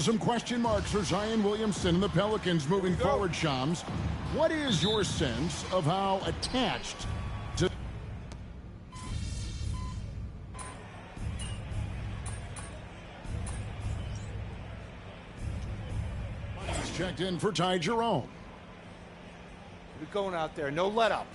Some question marks for Zion Williamson and the Pelicans moving forward, Shams. What is your sense of how attached to... He's checked in for Ty Jerome. We're going out there, no let up.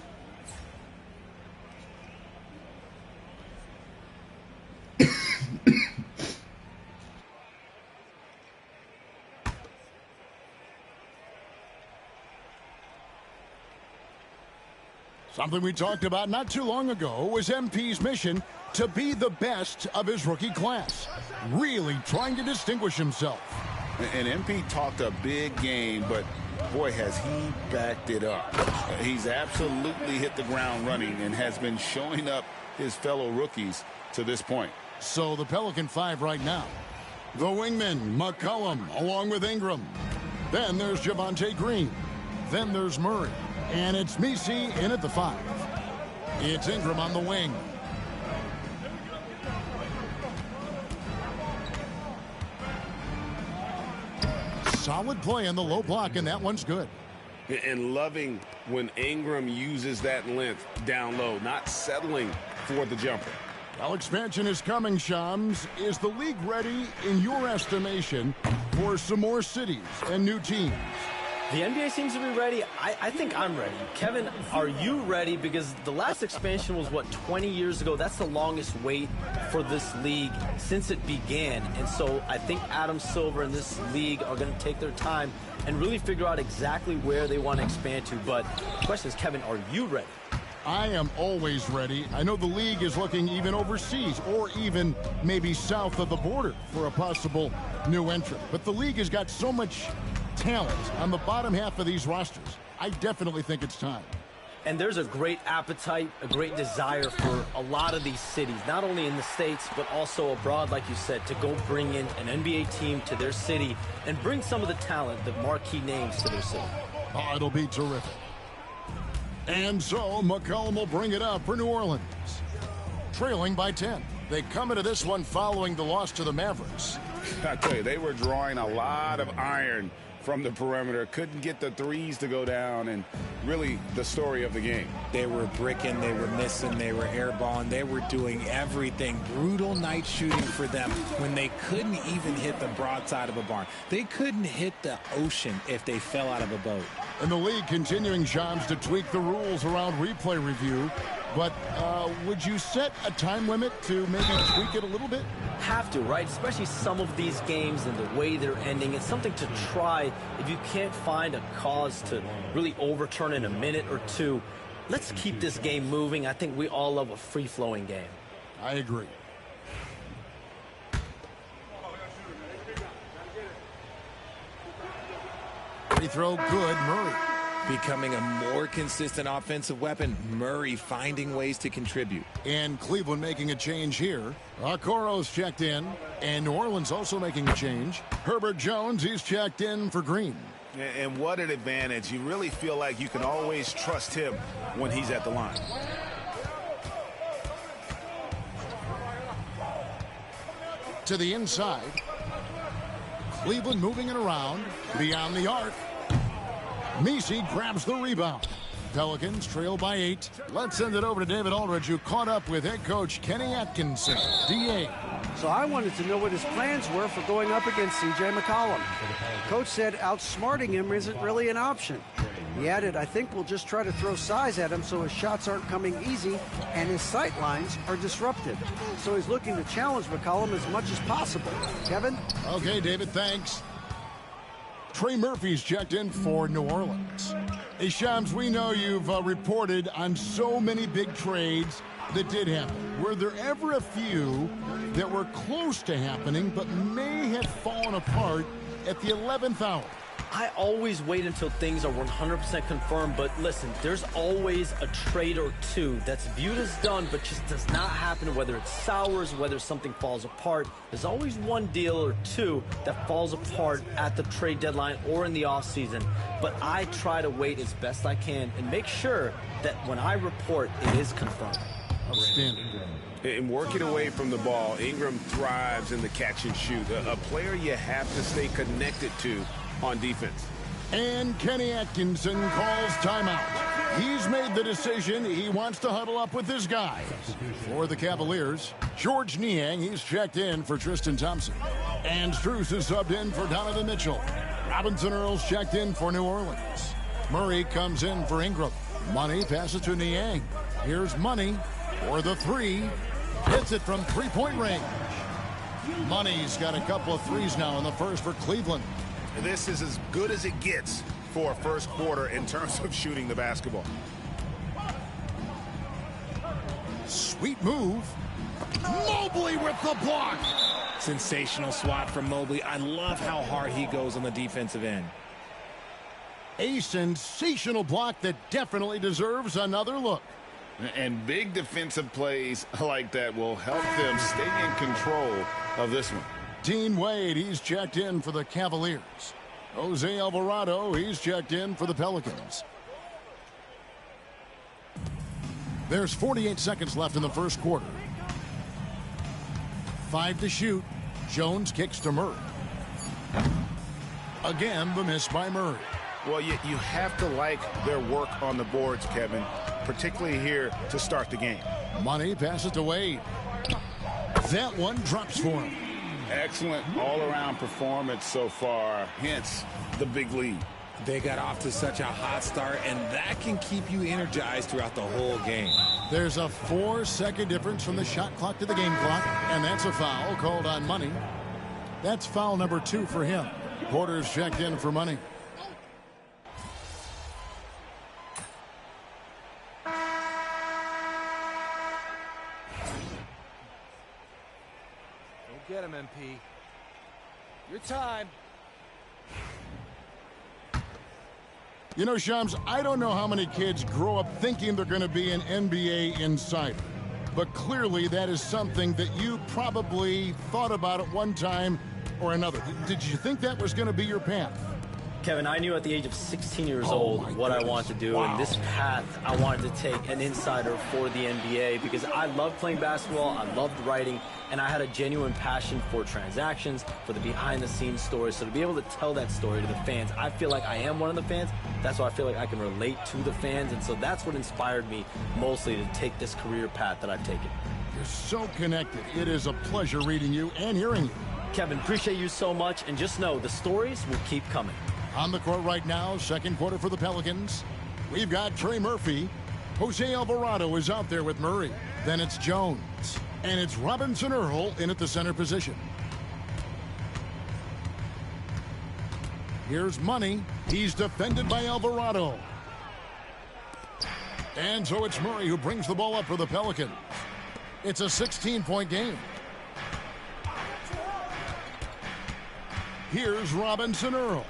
Something we talked about not too long ago was MP's mission to be the best of his rookie class, really trying to distinguish himself. And MP talked a big game, but boy, has he backed it up. He's absolutely hit the ground running and has been showing up his fellow rookies to this point. So the Pelican 5 right now. The wingman, McCollum, along with Ingram. Then there's Javonte Green. Then there's Murray. And it's Messi in at the 5. It's Ingram on the wing. Solid play in the low block, and that one's good. And loving when Ingram uses that length down low, not settling for the jumper. Well, expansion is coming, Shams. Is the league ready, in your estimation, for some more cities and new teams? The NBA seems to be ready. I think I'm ready. Kevin, are you ready? Because the last expansion was, what, 20 years ago? That's the longest wait for this league since it began. And so I think Adam Silver and this league are going to take their time and really figure out exactly where they want to expand to. But the question is, Kevin, are you ready? I am always ready. I know the league is looking even overseas or even maybe south of the border for a possible new entrant. But the league has got so much talent on the bottom half of these rosters. I definitely think it's time. And there's a great appetite, a great desire for a lot of these cities, not only in the States, but also abroad, like you said, to go bring in an NBA team to their city and bring some of the talent, the marquee names to their city. Oh, it'll be terrific. And so McCollum will bring it up for New Orleans. Trailing by 10. They come into this one following the loss to the Mavericks. I tell you, they were drawing a lot of iron from the perimeter. Couldn't get the threes to go down, and really the story of the game. They were bricking, they were missing, they were airballing, they were doing everything. Brutal night shooting for them when they couldn't even hit the broadside of a barn. They couldn't hit the ocean if they fell out of a boat. And the league continuing, Shams, to tweak the rules around replay review. But would you set a time limit to maybe tweak it a little bit? Have to, right? Especially some of these games and the way they're ending. It's something to try. If you can't find a cause to really overturn in a minute or two, let's keep this game moving. I think we all love a free-flowing game. I agree. Free throw, good. Murray becoming a more consistent offensive weapon. Murray finding ways to contribute. And Cleveland making a change here. Okoro's checked in. And New Orleans also making a change. Herbert Jones, he's checked in for Green. And what an advantage. You really feel like you can always trust him when he's at the line. To the inside. Cleveland moving it around. Beyond the arc. Messi grabs the rebound. Pelicans trail by 8. Let's send it over to David Aldridge, who caught up with head coach Kenny Atkinson, DA. So I wanted to know what his plans were for going up against C.J. McCollum. Coach said outsmarting him isn't really an option. He added, I think we'll just try to throw size at him so his shots aren't coming easy and his sight lines are disrupted. So he's looking to challenge McCollum as much as possible. Kevin? Okay, David, thanks. Trey Murphy's checked in for New Orleans. Hey, Shams, we know you've reported on so many big trades that did happen. Were there ever a few that were close to happening but may have fallen apart at the 11th hour? I always wait until things are 100% confirmed, but listen, there's always a trade or two that's viewed as done but just does not happen, whether it's sours, whether something falls apart. There's always one deal or two that falls apart at the trade deadline or in the offseason, but I try to wait as best I can and make sure that when I report, it is confirmed. Outstanding. And working away from the ball, Ingram thrives in the catch and shoot. A player you have to stay connected to on defense. And Kenny Atkinson calls timeout. He's made the decision. He wants to huddle up with his guys. For the Cavaliers, George Niang, he's checked in for Tristan Thompson. And Strus is subbed in for Donovan Mitchell. Robinson Earl's checked in for New Orleans. Murray comes in for Ingram. Money passes to Niang. Here's Money for the three. Hits it from three-point range. Money's got a couple of threes now in the first for Cleveland. This is as good as it gets for a first quarter in terms of shooting the basketball. Sweet move. Mobley with the block. Sensational swat from Mobley. I love how hard he goes on the defensive end. A sensational block that definitely deserves another look. And big defensive plays like that will help them stay in control of this one. Dean Wade, he's checked in for the Cavaliers. Jose Alvarado, he's checked in for the Pelicans. There's 48 seconds left in the first quarter. 5 to shoot. Jones kicks to Murray. Again, the miss by Murray. Well, you have to like their work on the boards, Kevin, particularly here to start the game. Money passes to Wade. That one drops for him. Excellent all-around performance so far, hence the big lead. They got off to such a hot start, and that can keep you energized throughout the whole game. There's a 4-second difference from the shot clock to the game clock, and that's a foul called on Money. That's foul number 2 for him. Porter's checked in for Money. Get him, MP. Your time. You know, Shams, I don't know how many kids grow up thinking they're going to be an NBA insider. But clearly that is something that you probably thought about at one time or another. Did you think that was going to be your path? Kevin, I knew at the age of 16 years old what I wanted to do, and this path I wanted to take an insider for the NBA because I loved playing basketball, I loved writing, and I had a genuine passion for transactions, for the behind-the-scenes stories. So to be able to tell that story to the fans, I feel like I am one of the fans. That's why I feel like I can relate to the fans, and so that's what inspired me mostly to take this career path that I've taken. You're so connected. It is a pleasure reading you and hearing you. Kevin, appreciate you so much, and just know the stories will keep coming. On the court right now, second quarter for the Pelicans. We've got Trey Murphy. Jose Alvarado is out there with Murray. Then it's Jones. And it's Robinson Earl in at the center position. Here's Money. He's defended by Alvarado. And so it's Murray who brings the ball up for the Pelicans. It's a 16-point game. Here's Robinson Earl.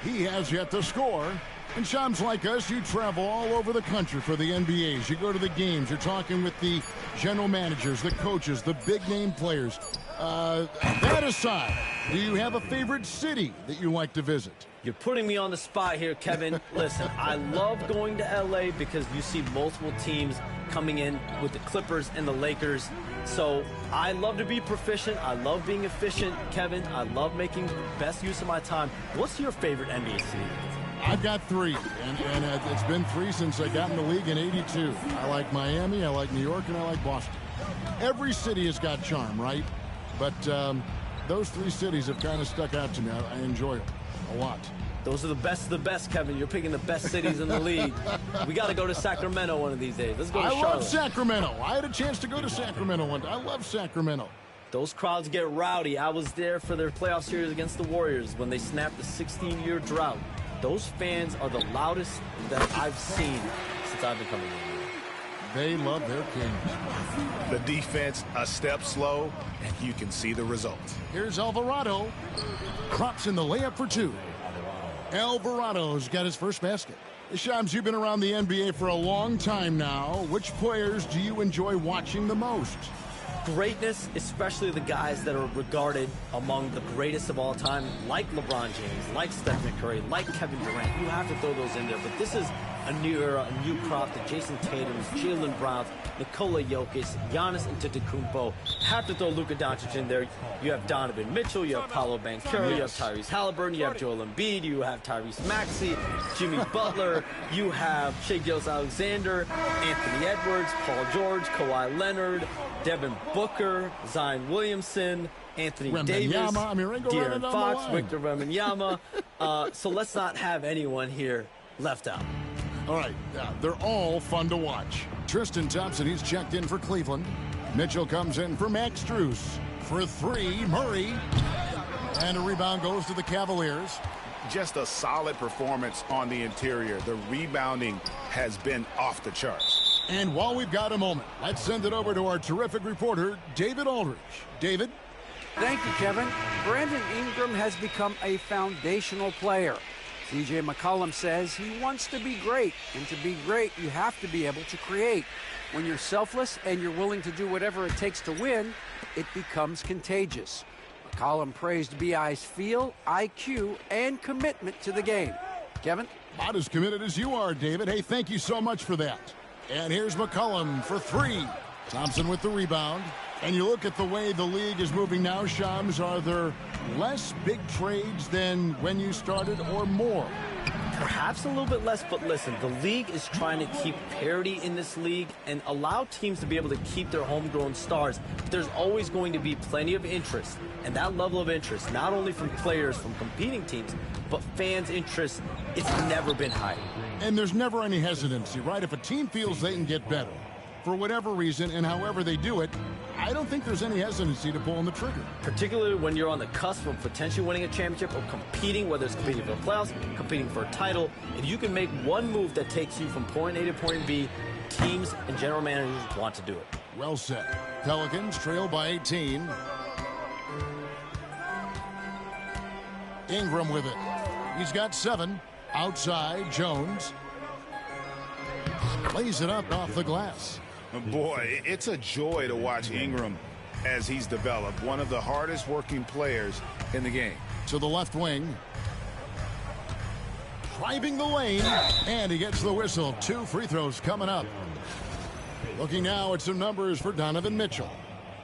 He has yet to score. And Shams, like us, you travel all over the country for the NBAs. You go to the games. You're talking with the general managers, the coaches, the big-name players. That aside, do you have a favorite city that you like to visit? You're putting me on the spot here, Kevin. Listen, I love going to L.A. because you see multiple teams coming in with the Clippers and the Lakers. So I love to be proficient. I love being efficient, Kevin. I love making best use of my time. What's your favorite NBA city? I've got 3, and it's been 3 since I got in the league in '82. I like Miami, I like New York, and I like Boston. Every city has got charm, right? But those 3 cities have kind of stuck out to me. I enjoy them a lot. Those are the best of the best, Kevin. You're picking the best cities in the league. We got to go to Sacramento one of these days. Let's go to Charlotte. I love Sacramento. I had a chance to go to Sacramento one day. I love Sacramento. Those crowds get rowdy. I was there for their playoff series against the Warriors when they snapped the 16-year drought. Those fans are the loudest that I've seen since I've been coming in. They love their kings. The defense a step slow, and you can see the results. Here's Alvarado. Drops in the layup for 2. Alvarado's got his first basket. Shams, you've been around the NBA for a long time now. Which players do you enjoy watching the most? Greatness, especially the guys that are regarded among the greatest of all time, like LeBron James, like Stephen Curry, like Kevin Durant. You have to throw those in there. But this is a new crop, the Jason Tatum's, Jaylen Brown's, Nikola Jokic, Giannis Antetokounmpo. Have to throw Luka Doncic in there. You have Donovan Mitchell, you have Paolo Banchero, you have Tyrese Halliburton, you have Joel Embiid, you have Tyrese Maxey, Jimmy Butler, you have Shai Gilgeous-Alexander, Anthony Edwards, Paul George, Kawhi Leonard, Devin Booker, Zion Williamson, Anthony Davis, De'Aaron Fox, Victor Wembanyama. So let's not have anyone here left out. All right, they're all fun to watch. Tristan Thompson, he's checked in for Cleveland. Mitchell comes in for Max Strus. For three, Murray. And a rebound goes to the Cavaliers. Just a solid performance on the interior. The rebounding has been off the charts. And while we've got a moment, let's send it over to our terrific reporter, David Aldridge. David? Thank you, Kevin. Brandon Ingram has become a foundational player. C.J. McCollum says he wants to be great, and to be great, you have to be able to create. When you're selfless and you're willing to do whatever it takes to win, it becomes contagious. McCollum praised B.I.'s feel, IQ, and commitment to the game. Kevin? Not as committed as you are, David. Hey, thank you so much for that. And here's McCollum for three. Thompson with the rebound. And you look at the way the league is moving now, Shams, are there less big trades than when you started or more? Perhaps a little bit less, but listen, the league is trying to keep parity in this league and allow teams to be able to keep their homegrown stars. But there's always going to be plenty of interest, and that level of interest, not only from players from competing teams, but fans' interest, it's never been higher. And there's never any hesitancy, right? If a team feels they can get better, for whatever reason and however they do it, I don't think there's any hesitancy to pulling the trigger. Particularly when you're on the cusp of potentially winning a championship or competing, whether it's competing for the playoffs, competing for a title. If you can make one move that takes you from point A to point B, teams and general managers want to do it. Well said. Pelicans trail by 18. Ingram with it. He's got 7. Outside, Jones. Lays it up off the glass. Boy, it's a joy to watch Ingram as he's developed. One of the hardest working players in the game. To the left wing. Driving the lane. And he gets the whistle. 2 free throws coming up. Looking now at some numbers for Donovan Mitchell.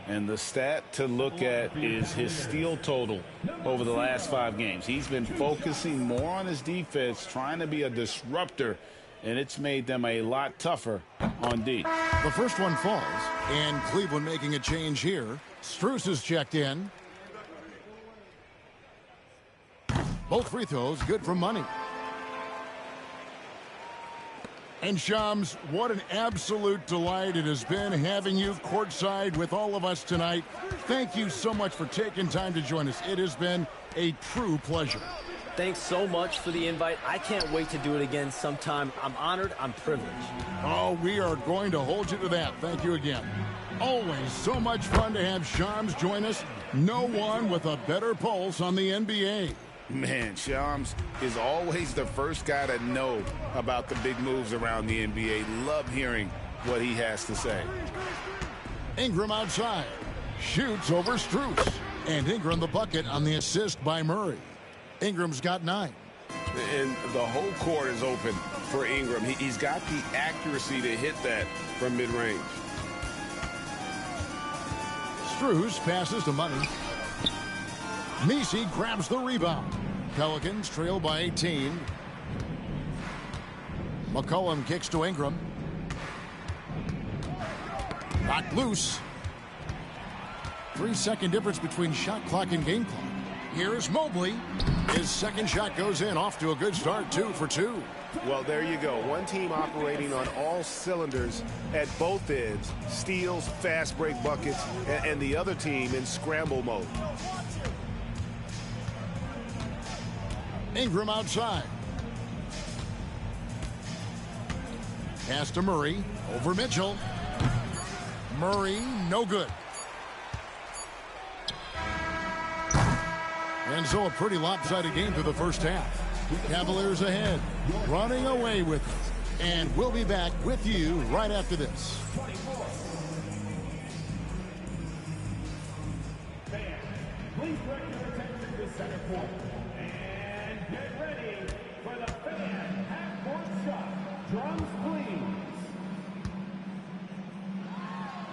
And the stat to look at is his steal total over the last 5 games. He's been focusing more on his defense, trying to be a disruptor, and it's made them a lot tougher on D. The first one falls, and Cleveland making a change here. Strus is checked in. Both free throws good for money. And Shams, what an absolute delight it has been having you courtside with all of us tonight. Thank you so much for taking time to join us. It has been a true pleasure. Thanks so much for the invite. I can't wait to do it again sometime. I'm honored. I'm privileged. Oh, we are going to hold you to that. Thank you again. Always so much fun to have Shams join us. No one with a better pulse on the NBA. Man, Shams is always the first guy to know about the big moves around the NBA. Love hearing what he has to say. Ingram outside. Shoots over Strus. And Ingram the bucket on the assist by Murray. Ingram's got 9. And the whole court is open for Ingram. He's got the accuracy to hit that from mid-range. Strus passes to Money. Messi grabs the rebound. Pelicans trail by 18. McCollum kicks to Ingram. Knocked loose. 3-second difference between shot clock and game clock. Here's Mobley. His second shot goes in, off to a good start, 2 for 2. Well, there you go. One team operating on all cylinders at both ends. Steals, fast break buckets, and the other team in scramble mode. Ingram outside. Pass to Murray. Over Mitchell. Murray, no good. And so a pretty lopsided game through the first half. Cavaliers ahead, running away with it. And we'll be back with you right after this. Please direct your attention to center court. And get ready for the fan half-court shot. drums, please.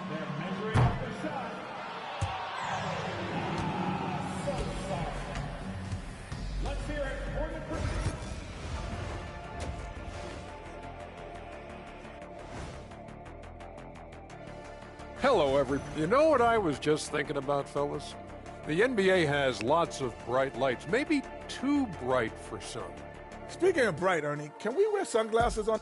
They're measuring up the shot. So soft. Let's hear it for the crew. Hello, everybody. You know what I was just thinking about, fellas? The NBA has lots of bright lights, maybe too bright for some. Speaking of bright, Ernie, can we wear sunglasses on?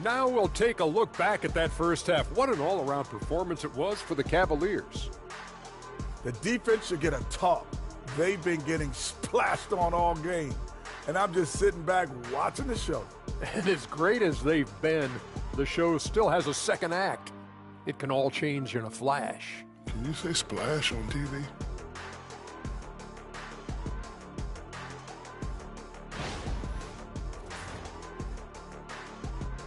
Now we'll take a look back at that first half. What an all-around performance it was for the Cavaliers. The defense should get a talk. They've been getting splashed on all game, and I'm just sitting back watching the show. And as great as they've been, the show still has a second act. It can all change in a flash. Can you say splash on TV?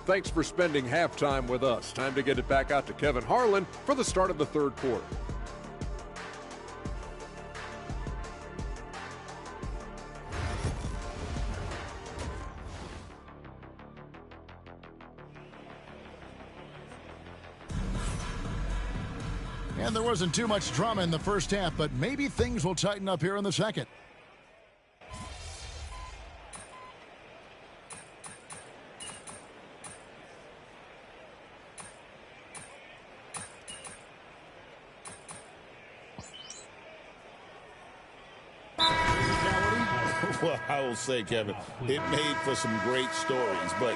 Thanks for spending halftime with us. Time to get it back out to Kevin Harlan for the start of the third quarter. And there wasn't too much drama in the first half, but maybe things will tighten up here in the second. Well, I will say, Kevin, it made for some great stories, but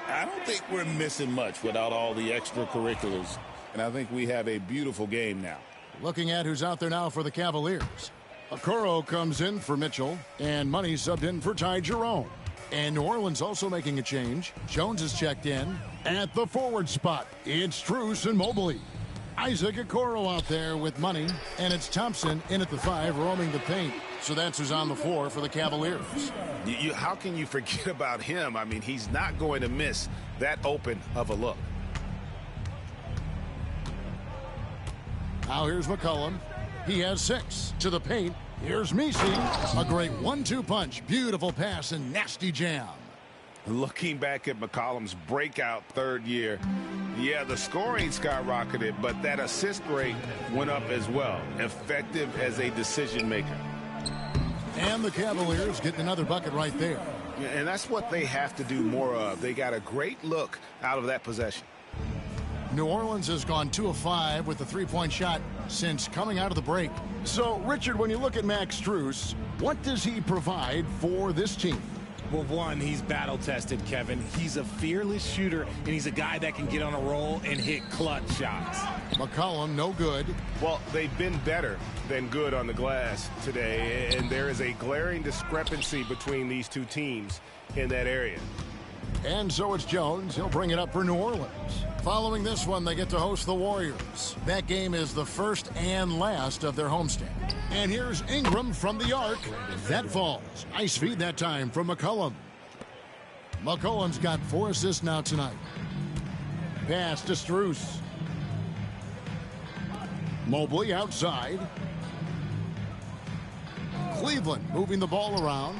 I don't think we're missing much without all the extracurriculars. And I think we have a beautiful game now. Looking at who's out there now for the Cavaliers. Okoro comes in for Mitchell, and Money subbed in for Ty Jerome. And New Orleans also making a change. Jones is checked in. At the forward spot, it's Strus and Mobley. Isaac Okoro out there with Money, and it's Thompson in at the 5, roaming the paint. So that's who's on the floor for the Cavaliers. How can you forget about him? I mean, he's not going to miss that open of a look. Now here's McCollum. He has 6 to the paint. Here's Misi. A great 1-2 punch. Beautiful pass and nasty jam. Looking back at McCollum's breakout third year, yeah, the scoring skyrocketed, but that assist rate went up as well. Effective as a decision maker. And the Cavaliers getting another bucket right there. And that's what they have to do more of. They got a great look out of that possession. New Orleans has gone 2 of 5 with the three-point shot since coming out of the break. So, Richard, when you look at Max Strus, what does he provide for this team? Well, one, he's battle-tested, Kevin. He's a fearless shooter, and he's a guy that can get on a roll and hit clutch shots. McCollum, no good. Well, they've been better than good on the glass today, and there is a glaring discrepancy between these two teams in that area. And so it's Jones. He'll bring it up for New Orleans. Following this one, they get to host the Warriors. That game is the first and last of their homestand. And here's Ingram from the arc. That falls. Nice feed that time from McCollum. McCollum's got 4 assists now tonight. Pass to Strus. Mobley outside. Cleveland moving the ball around.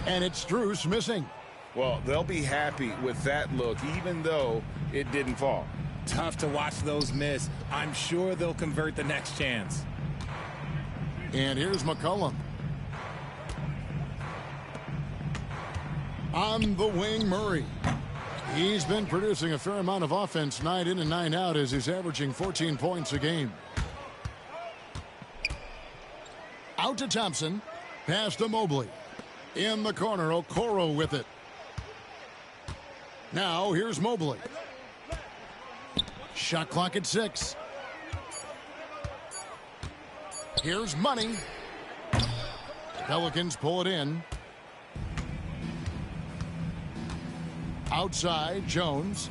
And it's Strus missing. Well, they'll be happy with that look, even though it didn't fall. Tough to watch those miss. I'm sure they'll convert the next chance. And here's McCollum. On the wing, Murray. He's been producing a fair amount of offense night in and night out as he's averaging 14 points a game. Out to Thompson. Pass to Mobley. In the corner, Okoro with it. Now here's Mobley. Shot clock at 6. Here's Money. Pelicans pull it in. Outside, Jones.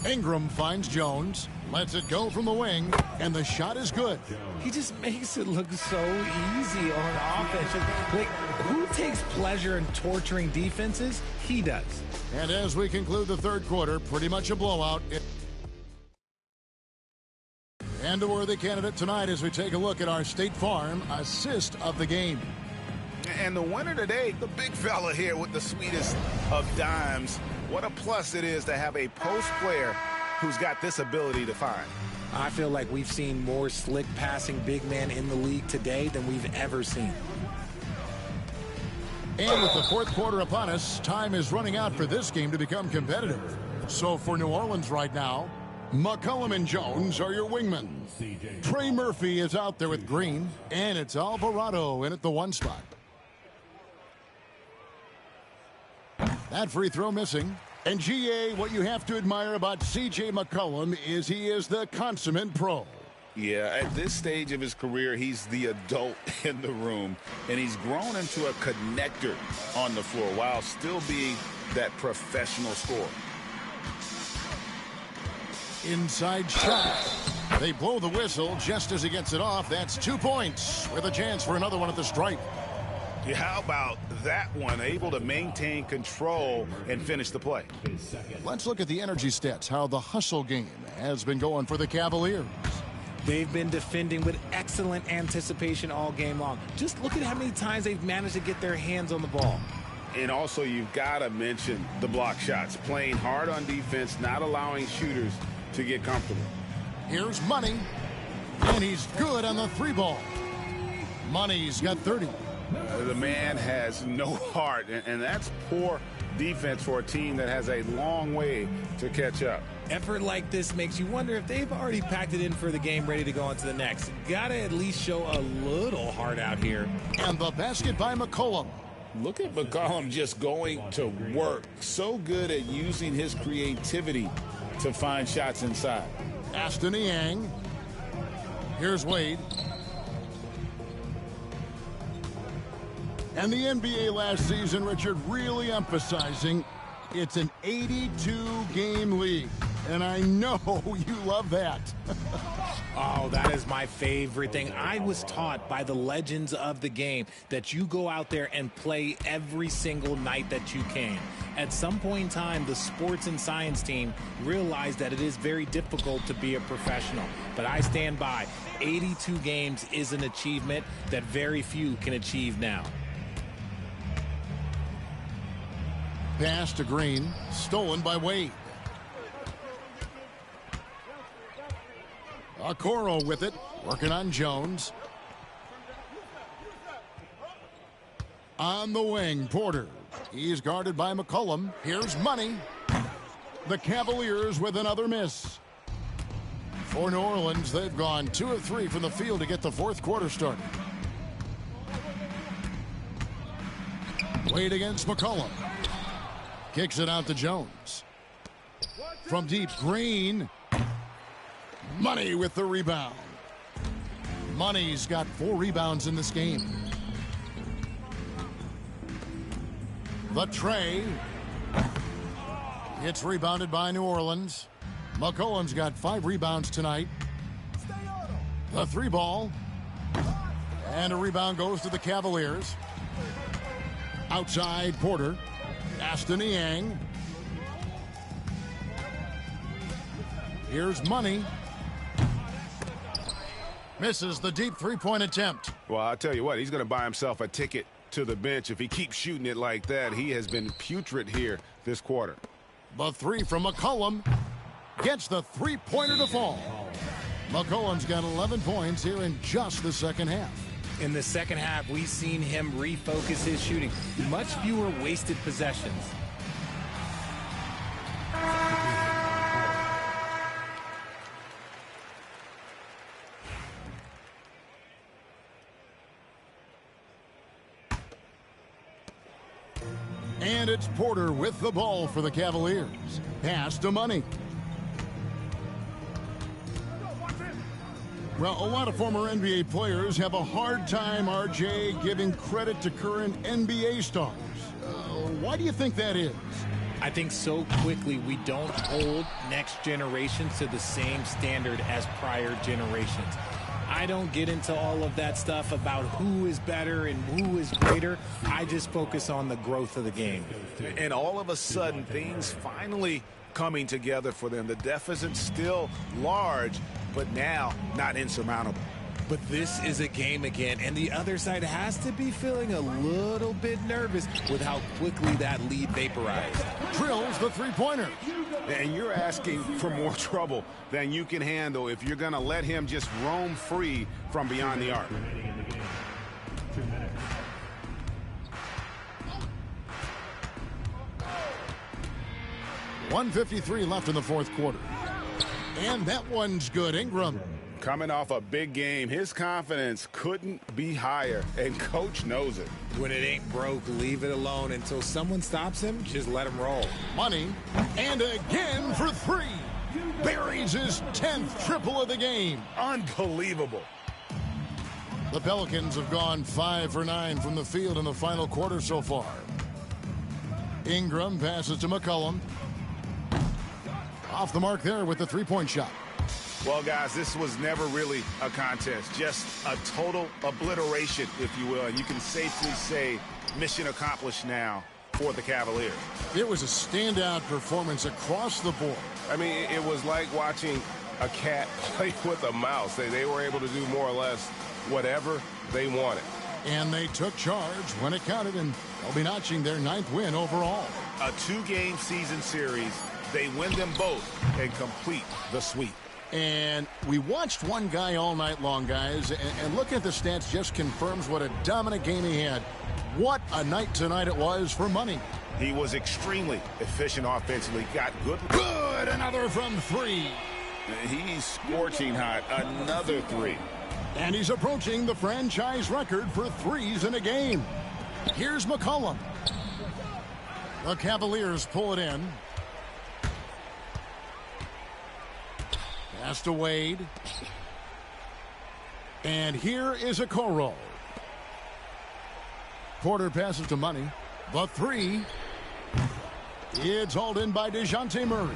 Ingram finds Jones. Lets it go from the wing, and the shot is good. He just makes it look so easy on offense. Like, who takes pleasure in torturing defenses? He does. And as we conclude the third quarter, pretty much a blowout. And a worthy candidate tonight as we take a look at our State Farm assist of the game. And the winner today, the big fella here with the sweetest of dimes. What a plus it is to have a post player who's got this ability to find. I feel like we've seen more slick passing big men in the league today than we've ever seen. And with the fourth quarter upon us, time is running out for this game to become competitive. So for New Orleans right now, McCollum and Jones are your wingmen. Trey Murphy is out there with Green, and it's Alvarado in at the 1 spot. That free throw missing. And GA, what you have to admire about C.J. McCollum is he is the consummate pro. Yeah, at this stage of his career, he's the adult in the room, and he's grown into a connector on the floor while still being that professional scorer. Inside shot. They blow the whistle just as he gets it off. That's 2 points with a chance for another one at the stripe. Yeah, how about that one? Able to maintain control and finish the play. Let's look at the energy stats, how the hustle game has been going for the Cavaliers. They've been defending with excellent anticipation all game long. Just look at how many times they've managed to get their hands on the ball. And also, you've got to mention the block shots. Playing hard on defense, not allowing shooters to get comfortable. Here's Money, and he's good on the 3-ball. Money's got 30. The man has no heart, and that's poor defense for a team that has a long way to catch up. Effort like this makes you wonder if they've already packed it in for the game, ready to go on to the next. Gotta at least show a little heart out here. And the basket by McCollum. Look at McCollum just going to work. So good at using his creativity to find shots inside. Aston Yang. Here's Wade. And the NBA last season, Richard, really emphasizing it's an 82-game league. And I know you love that. Oh, that is my favorite thing. I was taught by the legends of the game that you go out there and play every single night that you can. At some point in time, the sports and science team realized that it is very difficult to be a professional. But I stand by. 82 games is an achievement that very few can achieve now. Pass to Green, stolen by Wade. Okoro with it, working on Jones. On the wing, Porter. He's guarded by McCollum. Here's Money. The Cavaliers with another miss. For New Orleans, they've gone 2 of 3 from the field to get the fourth quarter started. Wade against McCollum. Kicks it out to Jones. From deep, Green. Money with the rebound. Money's got 4 rebounds in this game. The tray. It's rebounded by New Orleans. McCollum's got 5 rebounds tonight. The 3-ball. And a rebound goes to the Cavaliers. Outside, Porter. Aston Yang. Here's Money. Misses the deep 3-point attempt. Well, I'll tell you what, he's going to buy himself a ticket to the bench. If he keeps shooting it like that, he has been putrid here this quarter. The 3 from McCollum gets the 3-pointer to fall. McCollum's got 11 points here in just the second half. In the second half, we've seen him refocus his shooting. Much fewer wasted possessions. And it's Porter with the ball for the Cavaliers. Pass to Money. Well, a lot of former NBA players have a hard time, RJ, giving credit to current NBA stars. Why do you think that is? I think so quickly we don't hold next generations to the same standard as prior generations. I don't get into all of that stuff about who is better and who is greater. I just focus on the growth of the game. And all of a sudden, things finally coming together for them. The deficit's still large, but now not insurmountable. But this is a game again, and the other side has to be feeling a little bit nervous with how quickly that lead vaporized. Drills the three-pointer. And you're asking for more trouble than you can handle if you're going to let him just roam free from beyond the arc. 1:53 left in the fourth quarter. And that one's good. Ingram. Coming off a big game, his confidence couldn't be higher, and coach knows it. When it ain't broke, leave it alone until someone stops him. Just let him roll. Money. And again for three. Buries his 10th triple of the game. Unbelievable. The Pelicans have gone 5 for 9 from the field in the final quarter so far. Ingram passes to McCollum. Off the mark there with the three-point shot. Well, guys, this was never really a contest, just a total obliteration, if you will. And you can safely say mission accomplished now for the Cavaliers. It was a standout performance across the board. I mean, it was like watching a cat play with a mouse. They were able to do more or less whatever they wanted. And they took charge when it counted, and they'll be notching their 9th win overall. A 2-game season series. They win them both and complete the sweep. And we watched one guy all night long, guys, and looking at the stats just confirms what a dominant game he had. What a night tonight it was for Money. He was extremely efficient offensively, got good. Good, another from three. He's scorching hot, another three. And he's approaching the franchise record for threes in a game. Here's McCollum. The Cavaliers pull it in. Pass to Wade. And here is a Okoro. Porter passes to Money. The three. It's hauled in by DeJounte Murray.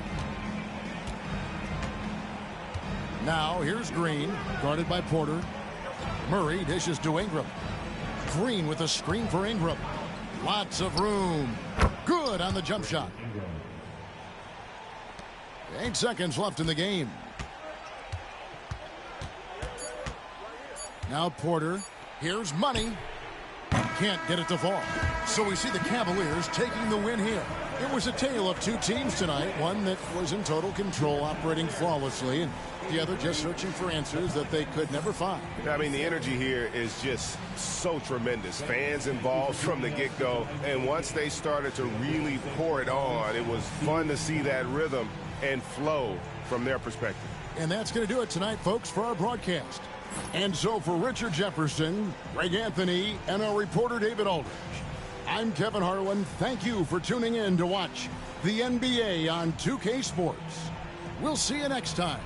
Now here's Green, guarded by Porter. Murray dishes to Ingram. Green with a screen for Ingram. Lots of room. Good on the jump shot. 8 seconds left in the game. Now Porter. Here's Money. Can't get it to fall. So we see the Cavaliers taking the win here. It was a tale of two teams tonight. One that was in total control, operating flawlessly, and the other just searching for answers that they could never find. I mean, the energy here is just so tremendous. Fans involved from the get-go, and once they started to really pour it on, it was fun to see that rhythm and flow from their perspective. And that's going to do it tonight, folks, for our broadcast. And so for Richard Jefferson, Greg Anthony, and our reporter David Aldridge, I'm Kevin Harlan. Thank you for tuning in to watch the NBA on 2K Sports. We'll see you next time.